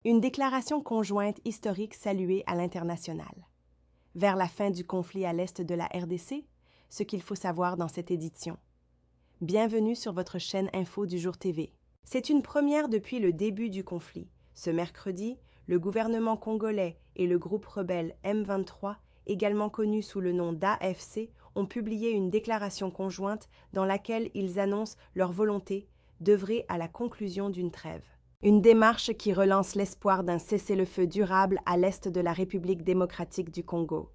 Une déclaration conjointe historique saluée à l'international. Vers la fin du conflit à l'est de la RDC, ce qu'il faut savoir dans cette édition. Bienvenue sur votre chaîne Info du Jour TV. C'est une première depuis le début du conflit. Ce mercredi, le gouvernement congolais et le groupe rebelle M23, également connu sous le nom d'AFC, ont publié une déclaration conjointe dans laquelle ils annoncent leur volonté d'œuvrer à la conclusion d'une trêve. Une démarche qui relance l'espoir d'un cessez-le-feu durable à l'est de la République démocratique du Congo.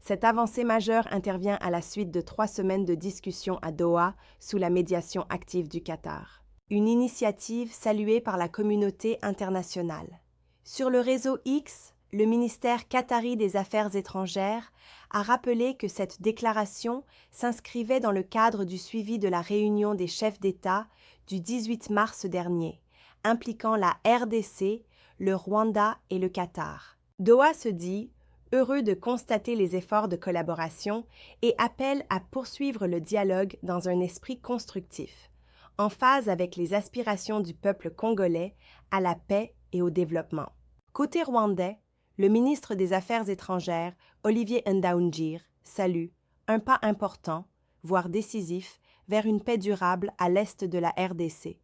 Cette avancée majeure intervient à la suite de 3 semaines de discussions à Doha sous la médiation active du Qatar. Une initiative saluée par la communauté internationale. Sur le réseau X, le ministère qatari des Affaires étrangères a rappelé que cette déclaration s'inscrivait dans le cadre du suivi de la réunion des chefs d'État du 18 mars dernier, impliquant la RDC, le Rwanda et le Qatar. Doha se dit heureux de constater les efforts de collaboration et appelle à poursuivre le dialogue dans un esprit constructif, en phase avec les aspirations du peuple congolais à la paix et au développement. Côté rwandais, le ministre des Affaires étrangères, Olivier Nduhungira, salue un pas important, voire décisif, vers une paix durable à l'est de la RDC,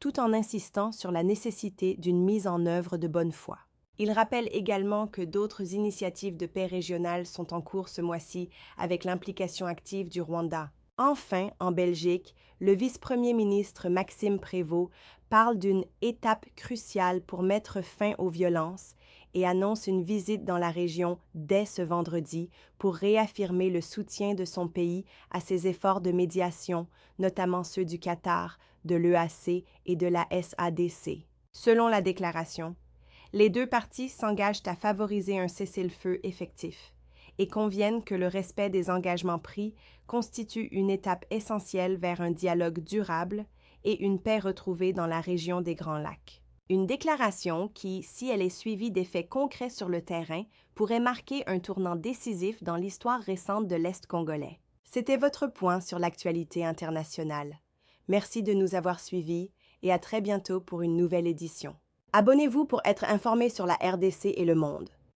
tout en insistant sur la nécessité d'une mise en œuvre de bonne foi. Il rappelle également que d'autres initiatives de paix régionales sont en cours ce mois-ci avec l'implication active du Rwanda. Enfin, en Belgique, le vice-premier ministre Maxime Prévost parle d'une étape cruciale pour mettre fin aux violences et annonce une visite dans la région dès ce vendredi pour réaffirmer le soutien de son pays à ses efforts de médiation, notamment ceux du Qatar, de l'EAC et de la SADC. Selon la déclaration, les deux parties s'engagent à favoriser un cessez-le-feu effectif et conviennent que le respect des engagements pris constitue une étape essentielle vers un dialogue durable et une paix retrouvée dans la région des Grands Lacs. Une déclaration qui, si elle est suivie d'effets concrets sur le terrain, pourrait marquer un tournant décisif dans l'histoire récente de l'Est congolais. C'était votre point sur l'actualité internationale. Merci de nous avoir suivis et à très bientôt pour une nouvelle édition. Abonnez-vous pour être informé sur la RDC et le monde.